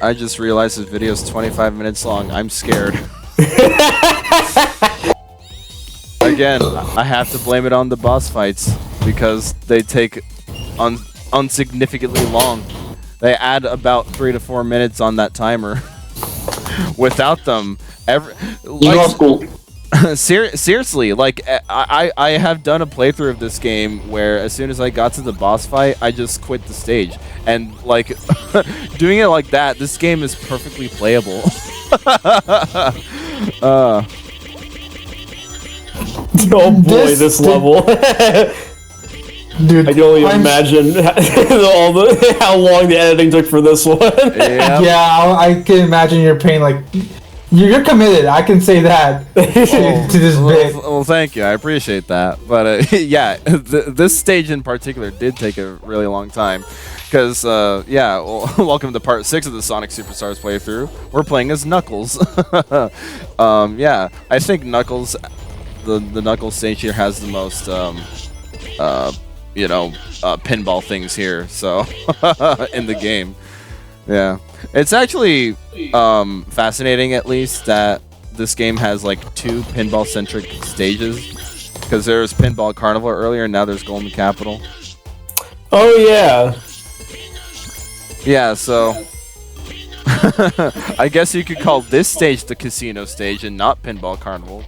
I just realized this video is 25 minutes long. I'm scared. Again, I have to blame it on the boss fights because they take unsignificantly long. They add about 3 to 4 minutes on that timer. Without them, seriously, like I have done a playthrough of this game where as soon as I got to the boss fight, I just quit the stage. And like doing it like that, this game is perfectly playable. Oh boy, this level. Dude, I can only imagine how long the editing took for this one. Yeah, I can imagine your pain. Like, you're committed. I can say that to this bit. Well, thank you. I appreciate that. But yeah, this stage in particular did take a really long time. Because, yeah, well, welcome to part 6 of the Sonic Superstars playthrough. We're playing as Knuckles. Yeah, I think Knuckles, the Knuckles stage here has the most, you know, pinball things here, so, in the game. Yeah. It's actually, fascinating, at least, that this game has, like, 2 pinball-centric stages. Because there was Pinball Carnival earlier, and now there's Golden Capital. Oh, yeah. Yeah, so I guess you could call this stage the casino stage and not Pinball Carnival,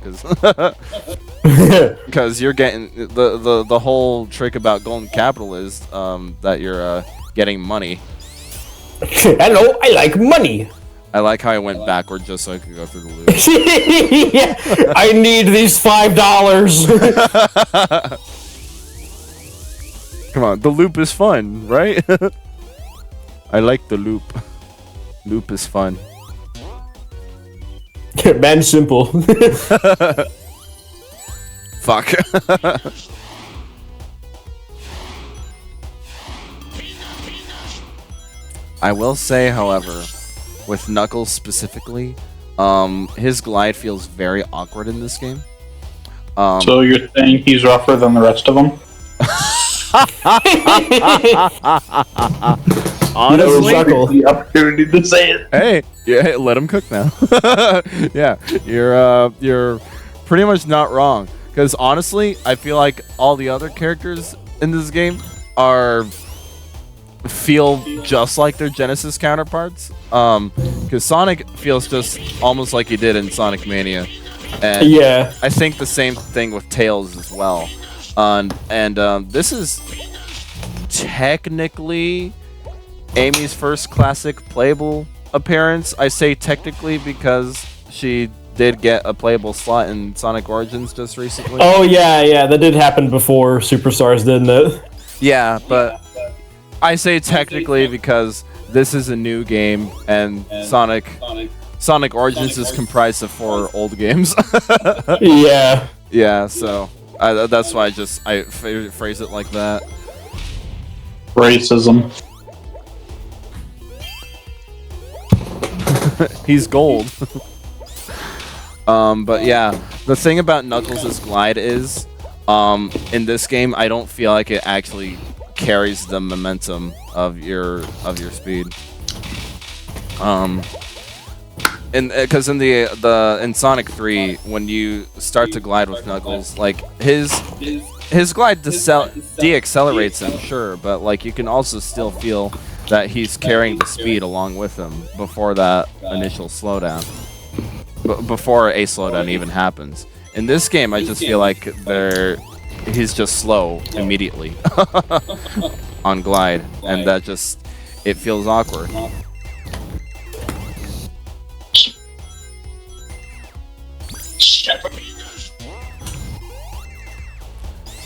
because you're getting the whole trick about Golden Capital is that you're getting money. Hello, I like money. I like how I went backward just so I could go through the loop. Yeah, I need these $5. Come on, the loop is fun, right? I like the loop. Loop is fun. Man, simple. Fuck. I will say, however, with Knuckles specifically, his glide feels very awkward in this game. So you're saying he's rougher than the rest of them? Honestly, the opportunity to say it. Hey, yeah, let him cook now. Yeah, you're pretty much not wrong. Because honestly, I feel like all the other characters in this game feel just like their Genesis counterparts. Because Sonic feels just almost like he did in Sonic Mania, and yeah, I think the same thing with Tails as well. And this is technically Amy's first classic playable appearance. I say technically because she did get a playable slot in Sonic Origins just recently. Oh yeah, that did happen before Superstars, didn't it? Yeah, but I say technically because this is a new game and Sonic Origins is comprised of 4 old games. Yeah. Yeah, so that's why I phrase it like that. Racism. He's gold. But yeah, the thing about Knuckles' glide is, in this game, I don't feel like it actually carries the momentum of your speed. Because in Sonic 3, when you start to glide with Knuckles, like his glide deaccelerates him, sure, but like you can also still feel that he's carrying the speed along with him before that initial slowdown, before a slowdown even happens. In this game, I just feel like he's just slow immediately on glide, and that just it feels awkward.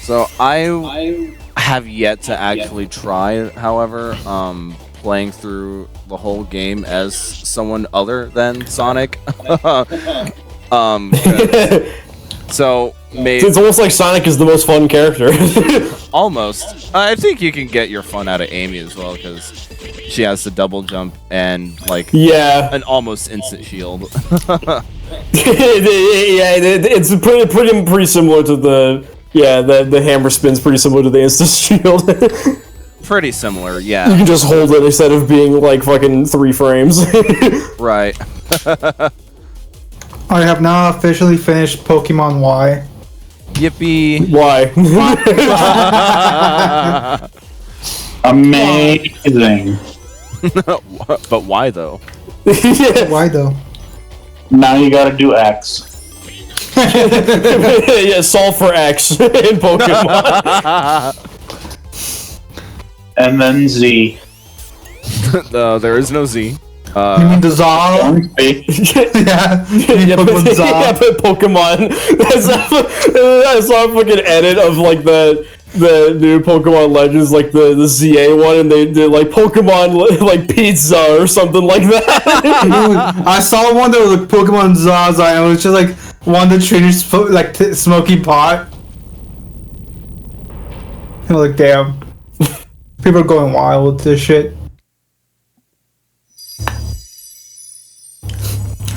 So I have yet to actually try, however, playing through the whole game as someone other than Sonic. So maybe it's almost like Sonic is the most fun character. Almost. I think you can get your fun out of Amy as well because she has the double jump and like an almost instant shield. Yeah, it's pretty similar to the hammer spin's pretty similar to the instant shield. Pretty similar, You yeah. can just hold it instead of being like fucking 3 frames. Right. I have now officially finished Pokemon Y. Yippee. Why? Amazing. But why though? Yeah. Why though? Now you gotta do X. Yeah, solve for X in Pokemon. And then Z. There is no Z. You mean the Zaw? Yeah. Yeah, Pokemon but, Zaw. yeah, but Pokemon. I saw a fucking edit of like the new Pokemon Legends, like the ZA one, and they did like Pokemon like pizza or something like that. I saw one that was like Pokemon Zaza, and it was just like one of the trainers like smoky pot. And I was like, damn. People are going wild with this shit.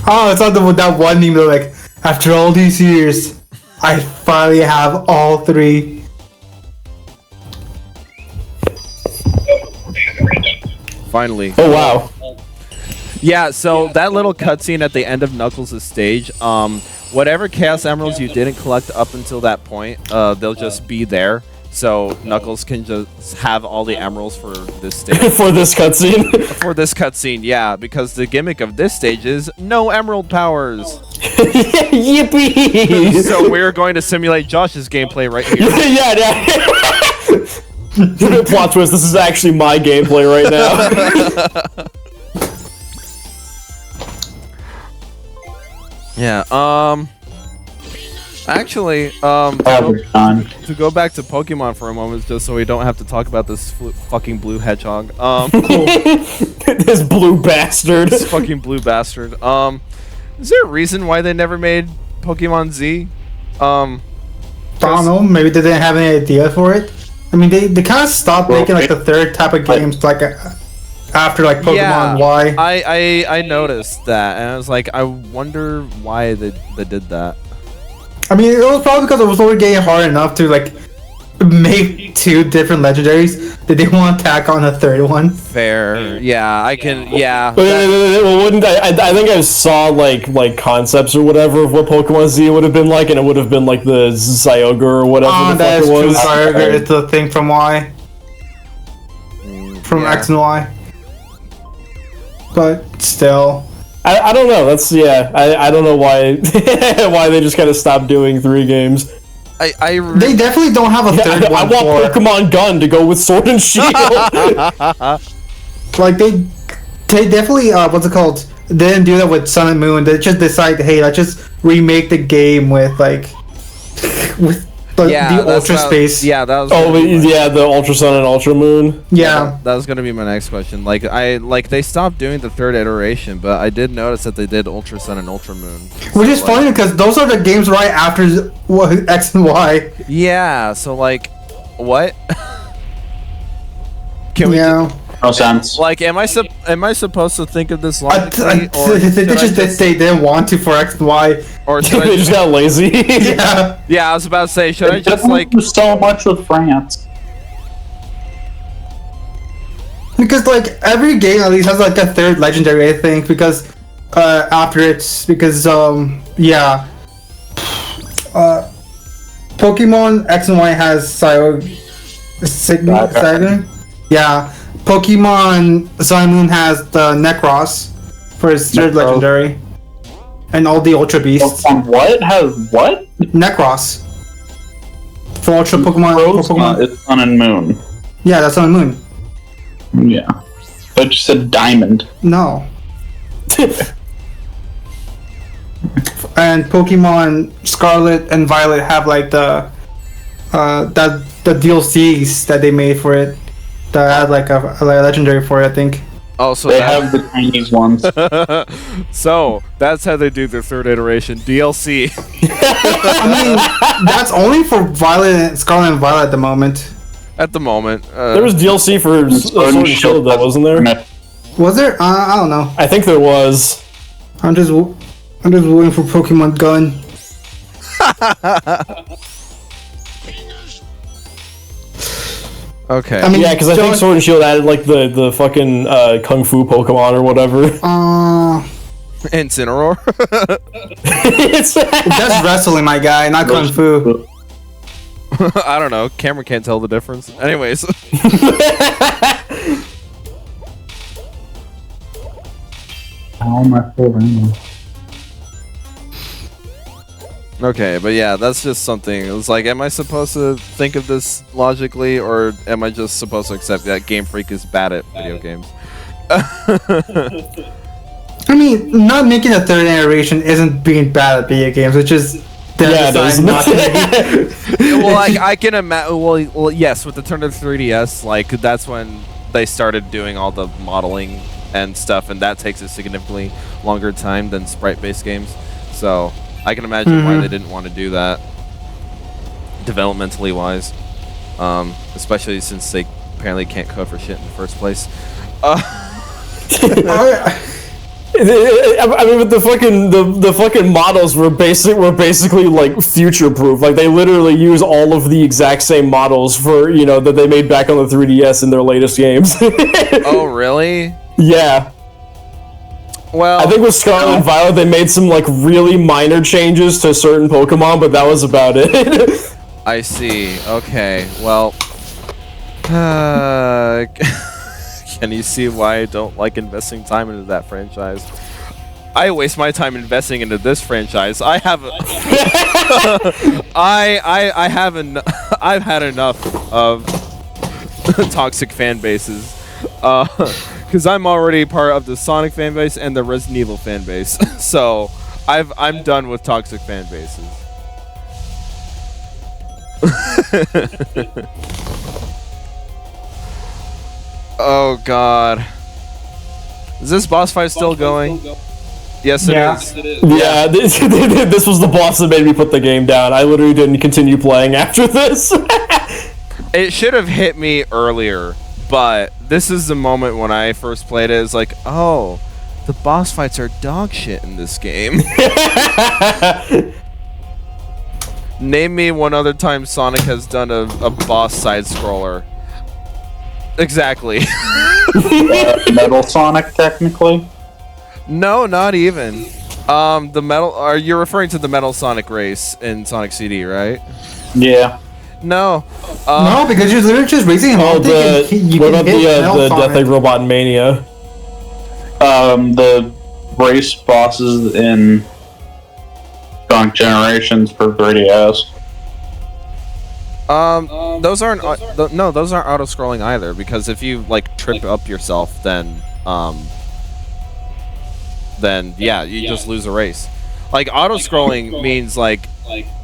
Oh, it's not that one meme though, like, after all these years, I finally have all 3. Finally. Oh wow. Yeah, so that little cutscene at the end of Knuckles' stage, whatever Chaos Emeralds you didn't collect up until that point, they'll just be there. So Knuckles can just have all the emeralds for this stage. For this cutscene. For this cutscene, yeah, because the gimmick of this stage is no emerald powers. Yippee! So we're going to simulate Josh's gameplay right here. Yeah. Plot twist, this is actually my gameplay right now. Yeah, actually, to go back to Pokemon for a moment, just so we don't have to talk about this fucking blue hedgehog. This blue bastard. This fucking blue bastard. Is there a reason why they never made Pokemon Z? I don't know, maybe they didn't have any idea for it. I mean, they kind of stopped making like the third type of games like after like Pokemon Y. I noticed that, and I was like, I wonder why they did that. I mean, it was probably because it was already getting hard enough to like make 2 different legendaries that they want to tack on a third one. Fair, yeah, I can, yeah. Well, wouldn't I think I saw like concepts or whatever of what Pokemon Z would have been like, and it would have been like the Zyogre or whatever the fuck that is it true. was. Zyogre is the thing from Y. From yeah. X and Y. But still. I don't know. That's I don't know why why they just kind of stopped doing 3 games. They definitely don't have a third I one want for. Pokemon Gun to go with Sword and Shield. Like they definitely what's it called? They didn't do that with Sun and Moon. They just decided, hey, let's just remake the game with like with the Ultra Space. Yeah, that was. The Ultra Sun and Ultra Moon. Yeah. That was gonna be my next question. Like they stopped doing the 3rd iteration, but I did notice that they did Ultra Sun and Ultra Moon. Which is funny because those are the games right after X and Y. Yeah, so like, what? Can we? Yeah. No sense. Like, am I supposed to think of this logically, They didn't want to for X and Y. or should They I just got lazy. Yeah. Yeah, I was about to say, should I just like? Do so much with France. Because like every game at least has like a third legendary, I think, because after it's because Pokemon X and Y has Cygon. Yeah. Pokemon Sun and Moon has the Necros for its third legendary. And all the Ultra Beasts. What? Has what? Necros. For Ultra Pokemon. It's Sun and Moon. Yeah, that's Sun and Moon. Yeah. But you said Diamond. No. And Pokemon Scarlet and Violet have like the DLCs that they made for it. That had like a legendary for it, I think. Oh, so They have the Chinese ones. So that's how they do their 3rd iteration DLC. I mean, that's only for Scarlet and Violet at the moment. At the moment, There was DLC for Sword and Shield, though, wasn't there? Was there? I don't know. I think there was. I'm just waiting for Pokemon Gun. Okay. I mean, Yeah, because I think Sword and Shield added like the fucking Kung Fu Pokemon or whatever. Incineroar. That's wrestling, my guy, not Kung Fu. I don't know. Camera can't tell the difference. Anyways. How am I feeling? Okay, but yeah, that's just something. It's like, am I supposed to think of this logically, or am I just supposed to accept that Game Freak is bad at video games? I mean, not making a third iteration isn't being bad at video games. It's just Yeah, it is. not to make Well, like, I can imagine. Well, yes, with the turn of the 3DS, like that's when they started doing all the modeling and stuff, and that takes a significantly longer time than sprite-based games. So I can imagine why they didn't want to do that, developmentally wise, especially since they apparently can't code for shit in the first place. I mean, but the fucking models were basically like future proof. Like they literally use all of the exact same models for that they made back on the 3DS in their latest games. Oh, really? Yeah. Well, I think with Scarlet and Violet they made some like really minor changes to certain Pokemon, but that was about it. I see. Okay. Well, can you see why I don't like investing time into that franchise? I waste my time investing into this franchise. I have I've had enough of toxic fan bases. Because I'm already part of the Sonic fan base and the Resident Evil fan base. So I'm done with toxic fan bases. Oh god. Is this boss fight still going? Yes, it is. Yeah, this was the boss that made me put the game down. I literally didn't continue playing after this. It should have hit me earlier, but this is the moment when I first played it. It's like, oh, the boss fights are dog shit in this game. Name me one other time Sonic has done a boss side scroller. Exactly. Metal Sonic, technically? No, not even. The metal. Are you referring to the Metal Sonic race in Sonic CD, right? Yeah. No. no, because you're literally just raising him all day. What about the Death Egg Robot in Mania? The race bosses in Sonic Generations for 3DS. Those aren't. No, those aren't auto-scrolling either. Because if you like trip up yourself, then yeah, you just lose a race. Like auto-scrolling means like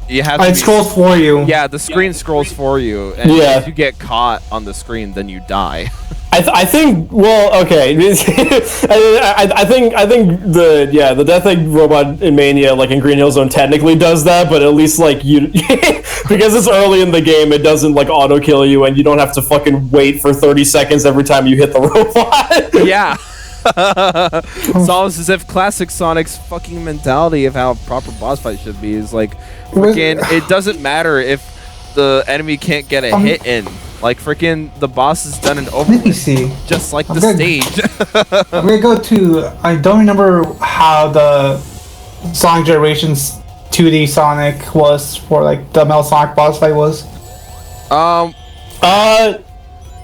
you have to. It scrolls for you. Yeah, the screen scrolls for you, and if you get caught on the screen, then you die. I think. Well, okay. I think the Death Egg Robot in Mania, like in Green Hill Zone, technically does that, but at least like you, because it's early in the game, it doesn't like auto kill you, and you don't have to fucking wait for 30 seconds every time you hit the robot. Yeah. It's almost as if classic Sonic's fucking mentality of how a proper boss fight should be is like, freaking, it doesn't matter if the enemy can't get a hit in. Like, freaking, the boss is done and over. Let me see. Just like the stage. I'm gonna go to. I don't remember how the Sonic Generations 2D Sonic was for like the Metal Sonic boss fight was.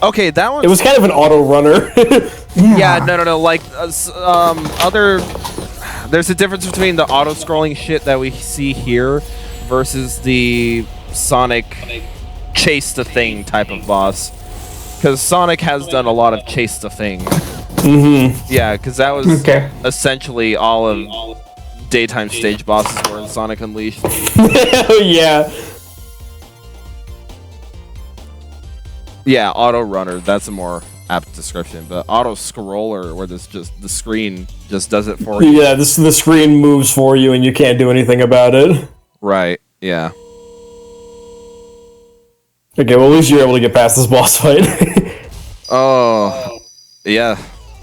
Okay, that one. It was kind of an auto runner. Yeah, no. Like, there's a difference between the auto-scrolling shit that we see here versus the Sonic chase the thing type of boss. Because Sonic has done a lot of chase the thing. Yeah, because that was essentially all of daytime stage bosses were in Sonic Unleashed. Yeah. Yeah, auto runner. That's a more apt description. But auto scroller, where this just the screen just does it for you. Yeah, the screen moves for you, and you can't do anything about it. Right. Yeah. Okay, well at least you're able to get past this boss fight. Oh, yeah.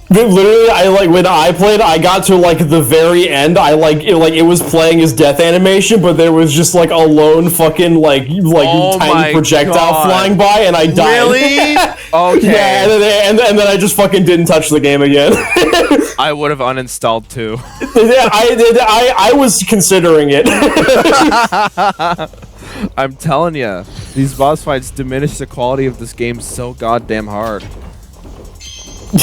Literally, when I played, I got to like the very end. It was playing his death animation, but there was just like a lone fucking tiny projectile flying by, and I died. Really? Okay. Yeah, and then I just fucking didn't touch the game again. I would have uninstalled too. Yeah, I did. I was considering it. I'm telling you, these boss fights diminish the quality of this game so goddamn hard.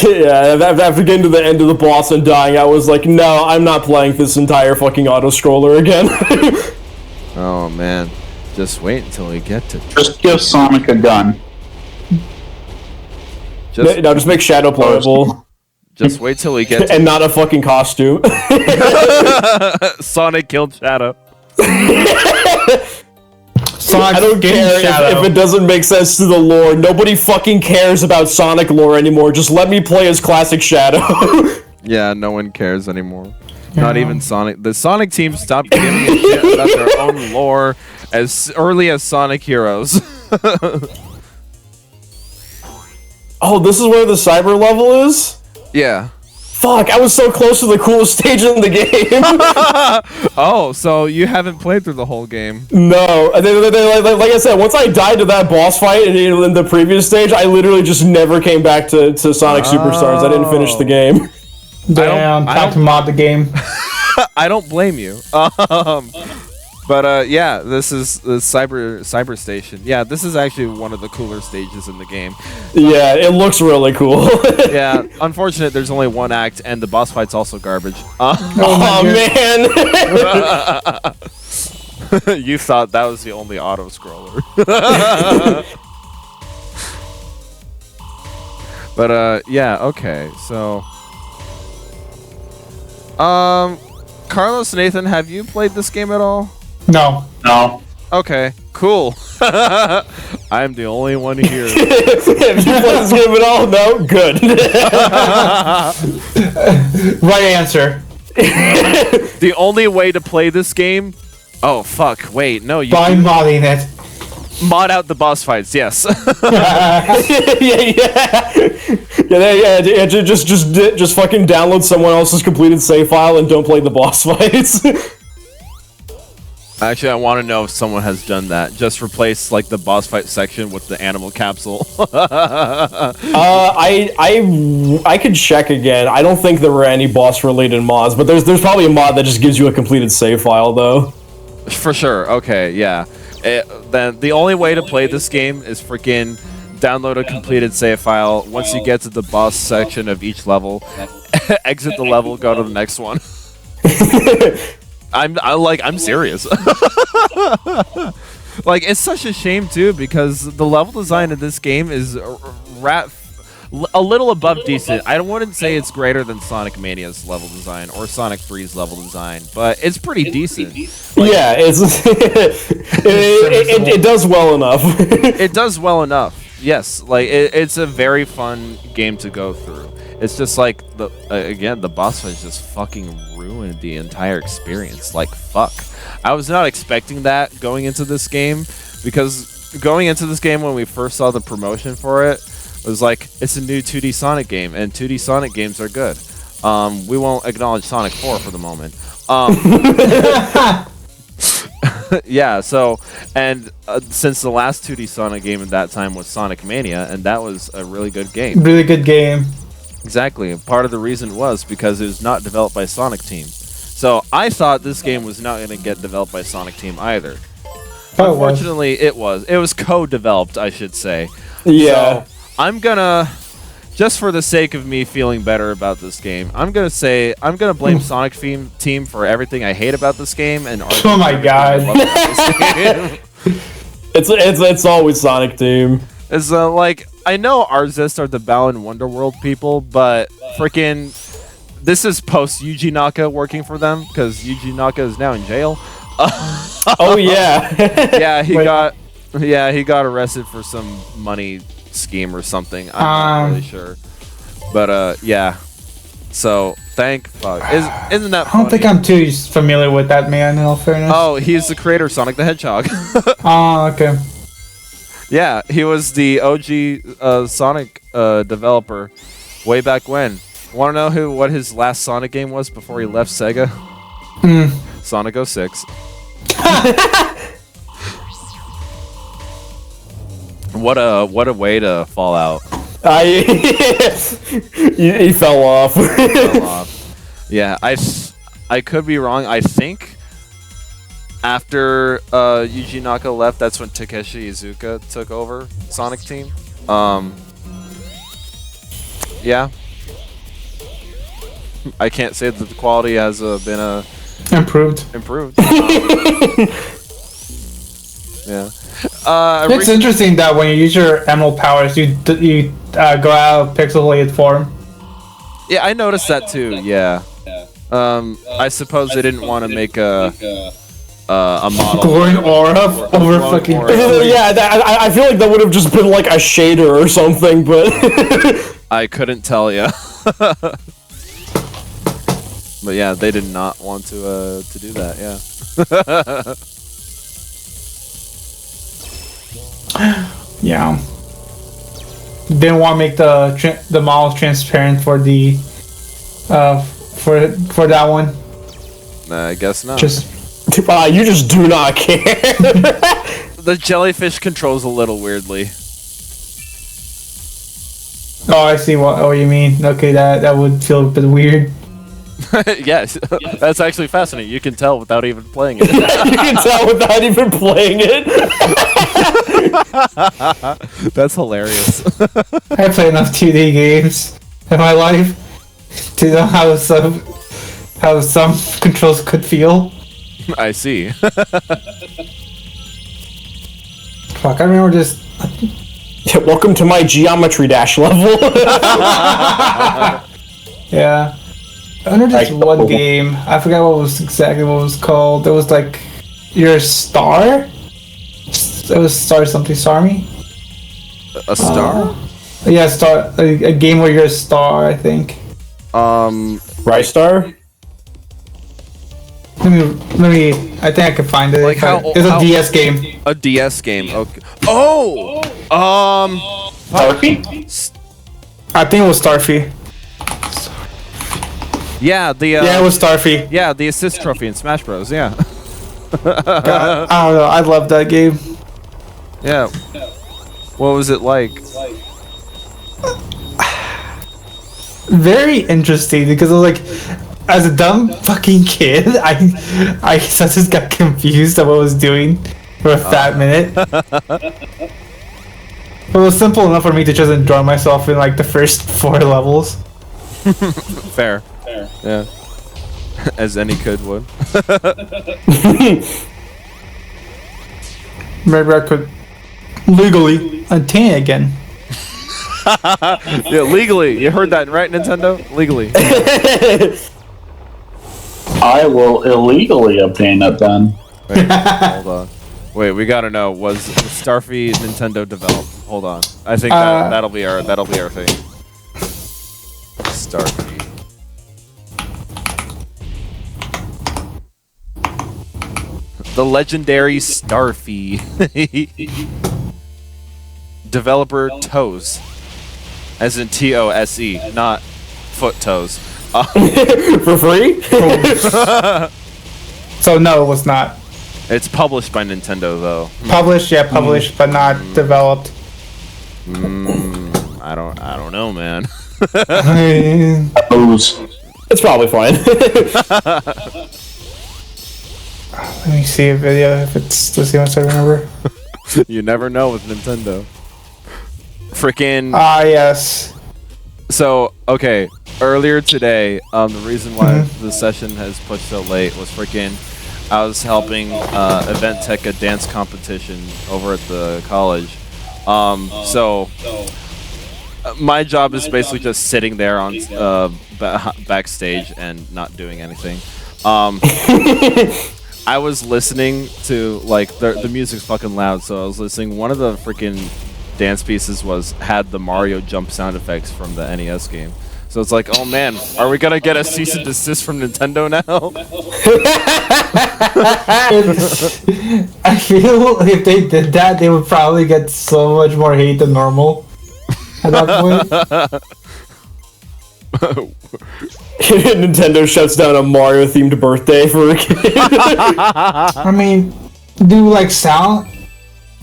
Yeah, after getting to the end of the boss and dying, I was like, no, I'm not playing this entire fucking auto-scroller again. Oh, man. Just wait until we get to... Just give Sonic a gun. Just make Shadow playable. Just wait till we get to... And not a fucking costume. Sonic killed Shadow. I don't care if it doesn't make sense to the lore. Nobody fucking cares about Sonic lore anymore. Just let me play as classic Shadow. Yeah, no one cares anymore. Not even Sonic. The Sonic team stopped giving a shit about their own lore as early as Sonic Heroes. Oh, this is where the cyber level is? Yeah. Fuck, I was so close to the coolest stage in the game. Oh, so you haven't played through the whole game? No. Like I said, once I died to that boss fight in the previous stage, I literally just never came back to Sonic Superstars. I didn't finish the game. Damn, time to mod the game. I don't blame you. But yeah, this is the cyber station. Yeah, this is actually one of the cooler stages in the game. Yeah, it looks really cool. Yeah, unfortunate there's only one act and the boss fight's also garbage. Oh man. You thought that was the only auto scroller. But yeah, okay. So Carlos, Nathan, have you played this game at all? No. No. Okay, cool. I'm the only one here. Have you played this game at all? No? Good. Right answer. The only way to play this game... Oh, fuck. Wait, no. You By modding it. mod out the boss fights, yes. Yeah. Just fucking download someone else's completed save file and don't play the boss fights. Actually, I want to know if someone has done that. Just replace like the boss fight section with the animal capsule. I could check again. I don't think there were any boss related mods, but there's probably a mod that just gives you a completed save file though. For sure. Okay, yeah. Then the only way to play this game is freaking download a completed save file. Once you get to the boss section of each level, exit the level, go to the next one. I'm serious. Like, it's such a shame too, because the level design of this game is a little above decent. I wouldn't say it's greater than Sonic Mania's level design or Sonic 3's level design, but it's pretty decent. Like, yeah, it does well enough. It does well enough. Yes, like it's a very fun game to go through. It's just like again, the boss fight just fucking ruined the entire experience. Like, fuck. I was not expecting that going into this game, because going into this game when we first saw the promotion for it, it was like, it's a new 2D Sonic game, and 2D Sonic games are good. We won't acknowledge Sonic 4 for the moment. Yeah, so, and since the last 2D Sonic game at that time was Sonic Mania, and that was a really good game. Really good game. Exactly. Part of the reason was because it was not developed by Sonic Team. So I thought this game was not going to get developed by Sonic Team either. Unfortunately, it was. It was co-developed, I should say. Yeah. So I'm gonna, just for the sake of me feeling better about this game, I'm gonna blame Sonic Team for everything I hate about this game, and oh my god. It's always Sonic Team. It's like, I know Arxis are the Balan Wonderworld people, but freaking, this is post Yuji Naka working for them, because Yuji Naka is now in jail. Oh yeah. Yeah, he got arrested for some money scheme or something. I'm not really sure, but yeah. So thank fuck. Isn't that funny? I don't think I'm too familiar with that man, in all fairness. Oh, he's the creator of Sonic the Hedgehog. Oh, okay. Yeah, he was the OG Sonic developer way back when. Want to know what his last Sonic game was before he left Sega? Sonic 06. What a way to fall out. He fell off. Yeah, I could be wrong. I think after Yuji Naka left, that's when Takeshi Iizuka took over Sonic Team. Yeah. I can't say that the quality has been improved. Yeah. It's interesting that when you use your emerald powers, you go out of pixelated form. Yeah, I noticed that too. Yeah. I suppose they didn't want to make a model. Glowing aura over fucking. Yeah, I feel like that would have just been like a shader or something, but I couldn't tell you. But yeah, they did not want to do that. Yeah. Yeah. Didn't want to make the models transparent for the for that one. I guess not. you just do not care. The jellyfish controls a little weirdly. Oh, I see what you mean. Okay, that would feel a bit weird. Yes, that's actually fascinating. You can tell without even playing it. You can tell without even playing it. That's hilarious. I play enough 2D games in my life to know how some controls could feel. I see. Fuck, I remember this. Yeah, welcome to my Geometry Dash level. Yeah. I remember this one game. I forgot what was called. It was like you're a star. It was Star something. Starmy. A star? Yeah, star. A game where you're a star. I think. Rice Star. Let me. I think I can find it. Like it's a DS game. A DS game. Okay. Oh. Starfy? I think it was Starfy. Yeah, yeah, it was Starfy. Yeah, the assist trophy in Smash Bros. Yeah. God, I don't know. I love that game. Yeah. What was it like? Very interesting because I was like, as a dumb fucking kid, I just got confused at what I was doing for a fat minute. It was simple enough for me to just enjoy myself in like the first 4 levels. Fair. Yeah. As any kid would. Maybe I could legally obtain it again. Yeah, legally. You heard that right, Nintendo? Legally. I will illegally obtain it then. Wait, hold on. Wait, we gotta know. Was Starfy Nintendo developed? Hold on. I think that'll be our thing. Starfy. The legendary Starfy. Developer Toes. As in TOSE, not foot toes. For free? So no, it was not. It's published by Nintendo though. Published, yeah, published, but not developed. I don't know, man. It's probably fine. Let me see a video if it's the same as I remember. You never know with Nintendo. Freaking. Yes. So, okay, earlier today, the reason why the session has pushed so late was freaking, I was helping Event Tech a dance competition over at the college. So my job is basically just sitting there on backstage and not doing anything. I was listening to, like, the music's fucking loud, so I was listening. One of the freaking dance pieces had the Mario jump sound effects from the NES game. So it's like, oh man, are we gonna get a cease and desist from Nintendo now? I feel if they did that, they would probably get so much more hate than normal at that point. Nintendo shuts down a Mario-themed birthday for a kid. I mean, do like sound?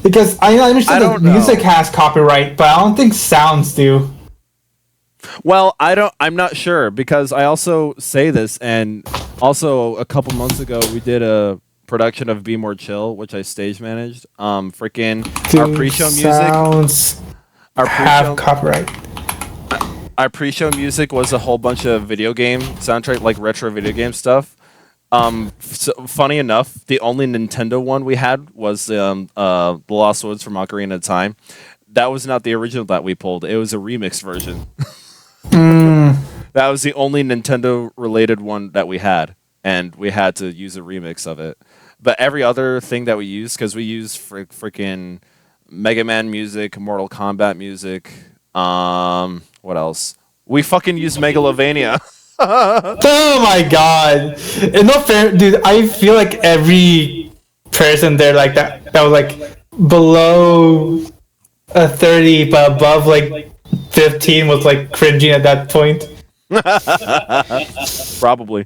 Because I understand that music has copyright, but I don't think sounds do. Well, I'm not sure because I also say this, and also a couple months ago we did a production of Be More Chill, which I stage managed. Freaking our pre-show music. Have copyright. Our pre-show music was a whole bunch of video game soundtrack, like retro video game stuff. So, funny enough, the only Nintendo one we had was The Lost Woods from Ocarina of Time. That was not the original that we pulled. It was a remixed version. That was the only Nintendo-related one that we had, and we had to use a remix of it. But every other thing that we used, because we used freaking Mega Man music, Mortal Kombat music, what else? We fucking used Megalovania. Oh my god! No fair, dude. I feel like every person there like that was like below a 30, but above like 15 was like cringing at that point. Probably.